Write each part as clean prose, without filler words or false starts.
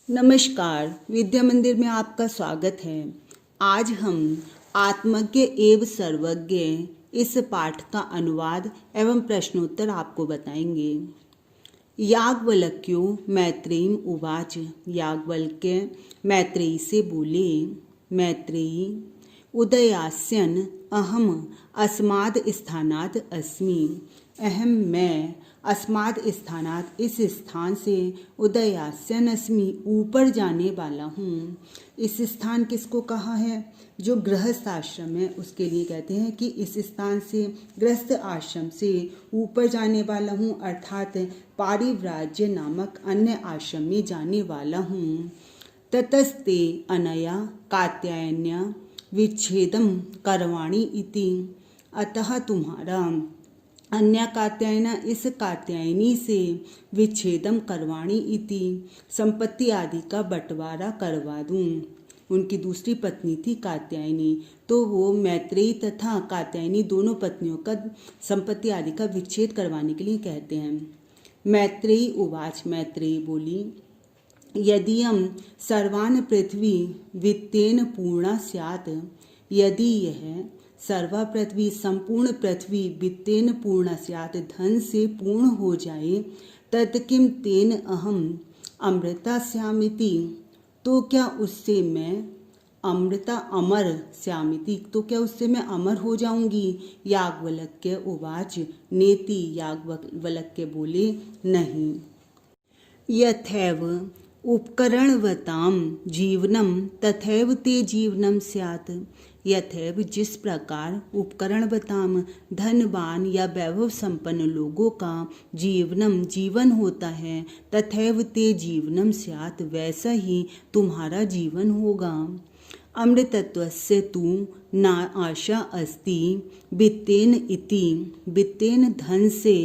नमस्कार, विद्या मंदिर में आपका स्वागत है। आज हम आत्मज्ञ एवं सर्वज्ञ इस पाठ का अनुवाद एवं प्रश्नोत्तर आपको बताएंगे। याज्ञवल्क्यो मैत्रेयीम उवाच। याज्ञवल्क्य मैत्रेयी से बोले, मैत्रेयी उदयास्यन् अहम अस्माद् स्थानात् अस्मि। अहम मैं अस्माद् स्थानात् इस स्थान से उदयास्यन् अस्मि ऊपर जाने वाला हूँ। इस स्थान किसको कहा है? जो गृहस्थ आश्रम है उसके लिए कहते हैं कि इस स्थान से गृहस्थ आश्रम से ऊपर जाने वाला हूँ, अर्थात पारिव्राज्य नामक अन्य आश्रम में जाने वाला हूँ। ततस्ते अनया कात्यायन्या विच्छेदम करवाणी इति। अतः तुम्हारा अन्य कात्यायना इस कात्यायनी से विच्छेदम करवाणी इति संपत्ति आदि का बंटवारा करवा दूं। उनकी दूसरी पत्नी थी कात्यायनी, तो वो मैत्रेयी तथा कात्यायनी दोनों पत्नियों का संपत्ति आदि का विच्छेद करवाने के लिए कहते हैं। मैत्रेयी उवाच। मैत्रेयी बोली, यदि सर्वान् पृथ्वी वित्तेन पूर्णा स्यात्। यदि यह सर्वा पृथ्वी संपूर्ण पृथ्वी वित्तेन पूर्ण स्यात् धन से पूर्ण हो जाए, तत् किम तेन अहम अमृता स्यामिति। तो क्या उससे मैं अमृता अमर स्यामिति, तो क्या उससे मैं अमर हो जाऊंगी? याज्ञवल्क्य उवाच नेति। याज्ञवल्क्य बोले, नहीं। यथैव उपकरणवतां जीवनम तथैव ते जीवनम स्यात्। यथैव जिस प्रकार उपकरणवताम धनवान या वैभव संपन्न लोगों का जीवन होता है, तथैव ते जीवनम स्यात् वैसा ही तुम्हारा जीवन होगा। अमृतत्वस्य तु न आशा अस्ति वित्तेन इति। वित्तेन धन से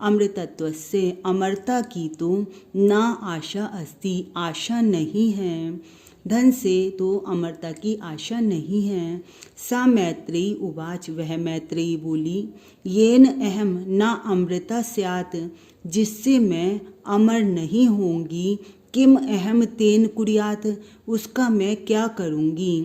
अमृतत्वस्य अमरता की तो न आशा अस्ति आशा नहीं है। धन से तो अमरता की आशा नहीं है। सा मैत्रेयी उवाच। वह मैत्रेयी बोली, येन अहम न अमृता स्यात् जिससे मैं अमर नहीं होंगी, किम अहम तेन कुर्यात् उसका मैं क्या करूँगी।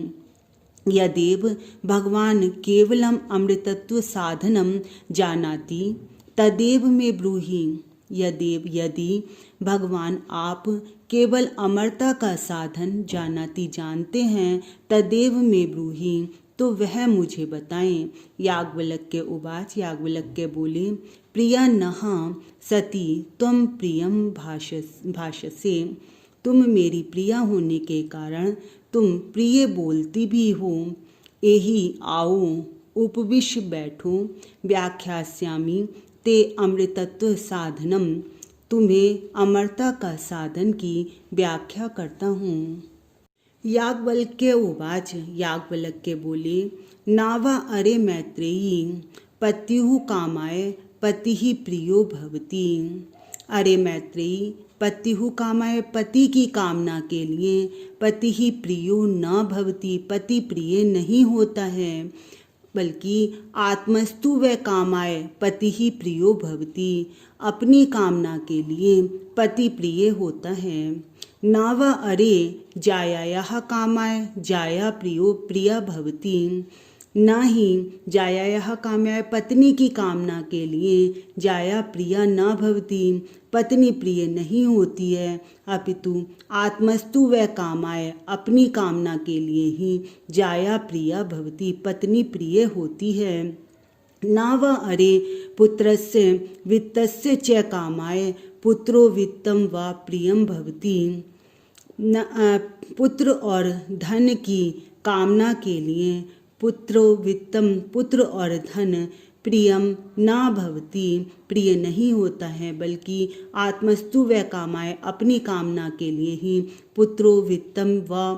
यदेव भगवान केवलम अमृतत्व साधनम जानाति तदेव में ब्रूहि। यदेव यदि भगवान आप केवल अमरता का साधन जानाति जानते हैं, तदेव में ब्रूहि तो वह मुझे बताएं। याज्ञवल्क्य उवाच। याज्ञवल्क्य बोले, प्रिया नः सती त्वं प्रियम भाषसे। तुम मेरी प्रिया होने के कारण तुम प्रिय बोलती भी हो। एहि आओ उपविश बैठो। व्याख्यास्यामि ते अमृतत्व साधनम। तुम्हें अमरता का साधन की व्याख्या करता हूँ। याज्ञवल्क्य उवाच। याज्ञवल्क्य बोले, नावा अरे मैत्रेयी पत्युः कामाय पतिः प्रियो भवति। अरे मैत्रेयी, पत्युः कामाय पति की कामना के लिए पतिः प्रियो न भवति पति प्रिय नहीं होता है, बल्कि आत्मस्तु व कामाय पतिः प्रियो भवति अपनी कामना के लिए पति प्रिय होता है। नावा अरे जायायाः कामाय जाया प्रिया भवति। न ही जायायाः कामाय पत्नी की कामना के लिए जाया प्रिया न भवति पत्नी प्रिय नहीं होती है, अपितु आत्मस्तु व कामाय अपनी कामना के लिए ही जाया प्रिया भवति पत्नी प्रिय होती है। नाव अरे पुत्रस्य वित्तस्य च कामाय पुत्रो वित्तम वा प्रियम भवति। पुत्र और धन की कामना के लिए पुत्रो वित्तम पुत्र और धन प्रियम न भवति प्रिय नहीं होता है, बल्कि आत्मस्तु व कामाय अपनी कामना के लिए ही पुत्रो वित्तम व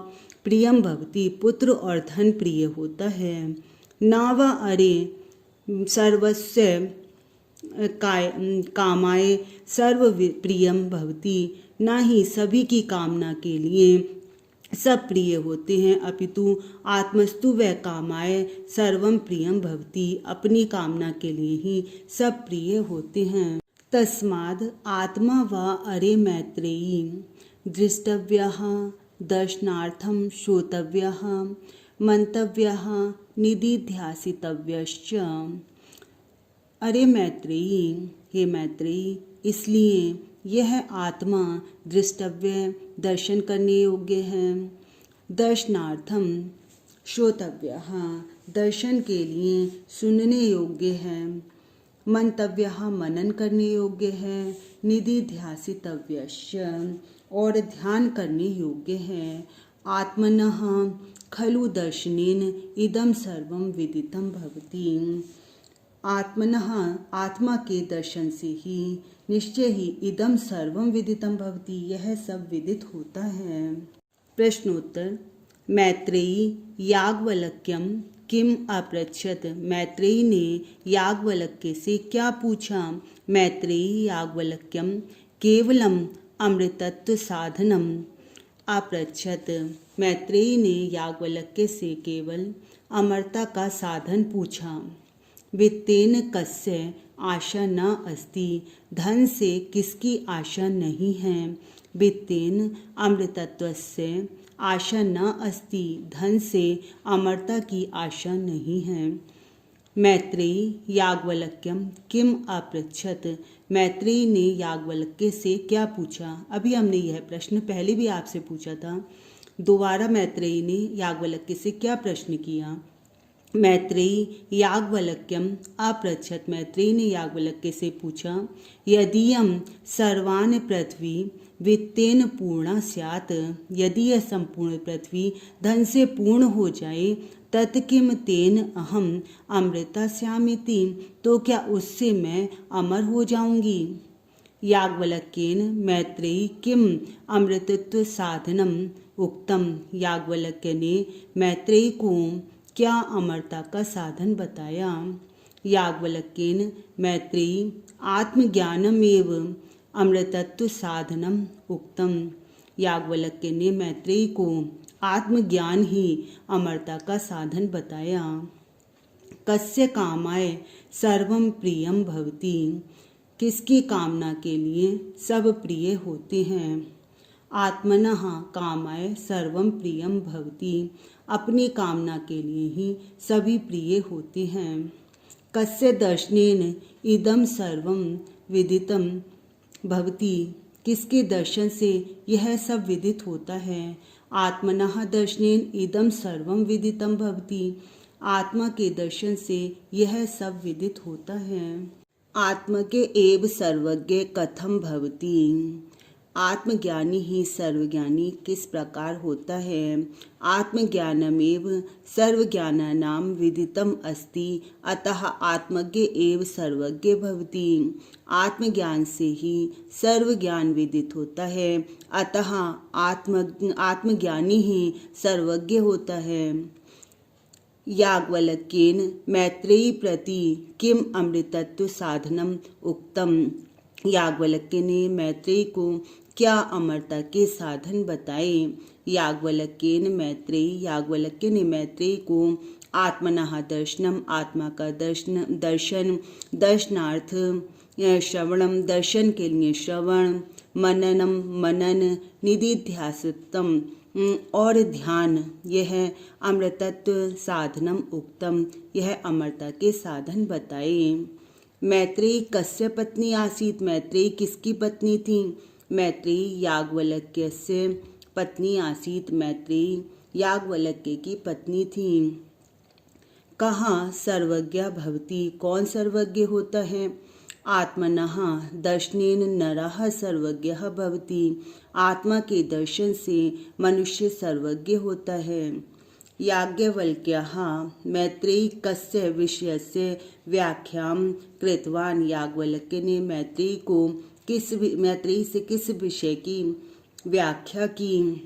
प्रियम भवति पुत्र और धन प्रिय होता है। नाव अरे सर्वस्य कामाय सर्व प्रियम भवति। न ही सभी की कामना के लिए सब प्रिय होते हैं, अपितु आत्मस्तु व कामाय सर्वम प्रियम भवति अपनी कामना के लिए ही सब प्रिय होते हैं। तस्माद् आत्मा वा अरे मैत्रेयी दृष्टव्यः दर्शनार्थं श्रोतव्यः मंतव्यः निदिध्यासितव्यश्च। अरे मैत्रेयी, हे मैत्रेयी, इसलिए यह आत्मा दृष्टव्य दर्शन करने योग्य है, दर्शनार्थम श्रोतव्यः दर्शन के लिए सुनने योग्य है, मंतव्यः मनन करने योग्य है, निदिध्यासितव्यश्च और ध्यान करने योग्य है। आत्मनः खलु दर्शनेन इदं सर्वं विदितं भवति। आत्मनः आत्मा के दर्शन से ही निश्चय ही इदं सर्वं विदितं भवति, यह सब विदित होता है। प्रश्नोत्तर। मैत्रेयी याज्ञवल्क्यं किम अपृच्छत। मैत्रेयी ने याज्ञवल्क्य से क्या पूछा। मैत्रेयी याज्ञवल्क्यं केवलम अमृतत्व साधनम अपृच्छत। मैत्रेयी ने याज्ञवल्क्य से केवल अमरता का साधन पूछा। वित्तेन कस्य आशा न अस्ति। धन से किसकी आशा नहीं है। वित्तेन अमृतत्वस्य आशा न अस्ति। धन से अमरता की आशा नहीं है। मैत्रेयी याज्ञवल्क्यं किम अपृच्छत। मैत्रेयी ने याज्ञवल्क्य से क्या पूछा। अभी हमने यह प्रश्न पहले भी आपसे पूछा था। दोबारा मैत्रेयी ने याज्ञवल्क्य से क्या प्रश्न किया। मैत्रेयी याज्ञवल्क्यं अपृच्छत। मैत्रेयी ने याज्ञवल्क्य से पूछा, यदीयं सर्वान् पृथ्वी वित्तेन पूर्णा स्यात्। यदि यह संपूर्ण पृथ्वी धन से पूर्ण हो जाए, तत्किम तेन अहम अमृता स्यामिति। तो क्या उससे मैं अमर हो जाऊंगी। याज्ञवल्क्येन मैत्रेयी किम अमृतत्व साधनम उक्तम। याज्ञवल्क्य ने मैत्रेयी को क्या अमरता का साधन बताया। याज्ञवल्क्येन मैत्रेयी आत्मज्ञानमेव अमृतत्व साधनम उक्तम। याज्ञवल्क्य ने मैत्रेयी को आत्मज्ञान ही अमरता का साधन बताया। कस्य कामाय सर्वं प्रियम भवति। किसकी कामना के लिए सब प्रिय होते हैं। आत्मनः कामाय सर्वं प्रियम भवति। अपनी कामना के लिए ही सभी प्रिय होते हैं। कस्य दर्शनेन इदं सर्वं विदितं भवति। किसके दर्शन से यह सब विदित होता है। आत्मनः दर्शनेन इदं सर्वं विदितं भवति। आत्मा के दर्शन से यह सब विदित होता है। आत्मज्ञ एव सर्वज्ञ कथम भवति। आत्मज्ञानी ही सर्वज्ञानी किस प्रकार होता है। आत्मज्ञानमेव सर्वज्ञानानां विदितम् अस्ति, अतः आत्मज्ञ एव सर्वज्ञ भवति। आत्मज्ञान से ही सर्वज्ञान विदित होता है, अतः आत्मज्ञानी ही सर्वज्ञ होता है। याज्ञवल्क्येन मैत्रेयी प्रति किम अमृतत्व साधनम उक्तम। याज्ञवल्क्य ने मैत्रेयी को क्या अमरता के साधन बताए। याज्ञवल्क्येन मैत्रेयी याज्ञवल्क्य ने मैत्रेयी को आत्मनः दर्शनम आत्मा का दर्शन दर्शनार्थ श्रवणम दर्शन के लिए श्रवण मननम मनन निदिध्यासितम और ध्यान यह अमृतत्व साधनम उक्तम यह अमरता के साधन बताए। मैत्रेयी कस्य पत्नी आसीत। मैत्रेयी किसकी पत्नी थी। मैत्रेयी याज्ञवल्क्यस्य पत्नी आसीत। मैत्रेयी याज्ञवल्क्य की पत्नी थी। कहाँ सर्वज्ञा भवति। कौन सर्वज्ञ होता है। आत्मनः दर्शनेन नरः सर्वज्ञः भवति। आत्मा के दर्शन से मनुष्य सर्वज्ञ होता है। याज्ञवल्क्यः मैत्रेयी कस्य विषयस्य व्याख्यां कृतवान। याज्ञवल्क्य ने मैत्रेयी से किस विषय की व्याख्या की।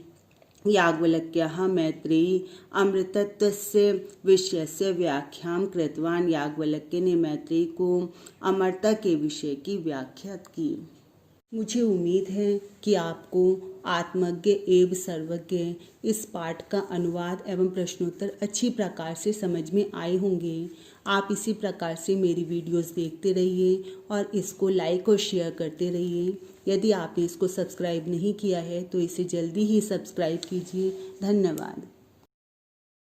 याज्ञवल्क्यः मैत्रेयी अमृतत्वस्य विषयस्य व्याख्यां कृतवान। याज्ञवल्क्य ने मैत्रेयी को अमरता के विषय की व्याख्या की। मुझे उम्मीद है कि आपको आत्मज्ञ एवं सर्वज्ञ इस पाठ का अनुवाद एवं प्रश्नोत्तर अच्छी प्रकार से समझ में आए होंगे। आप इसी प्रकार से मेरी वीडियोस देखते रहिए और इसको लाइक और शेयर करते रहिए। यदि आपने इसको सब्सक्राइब नहीं किया है तो इसे जल्दी ही सब्सक्राइब कीजिए। धन्यवाद।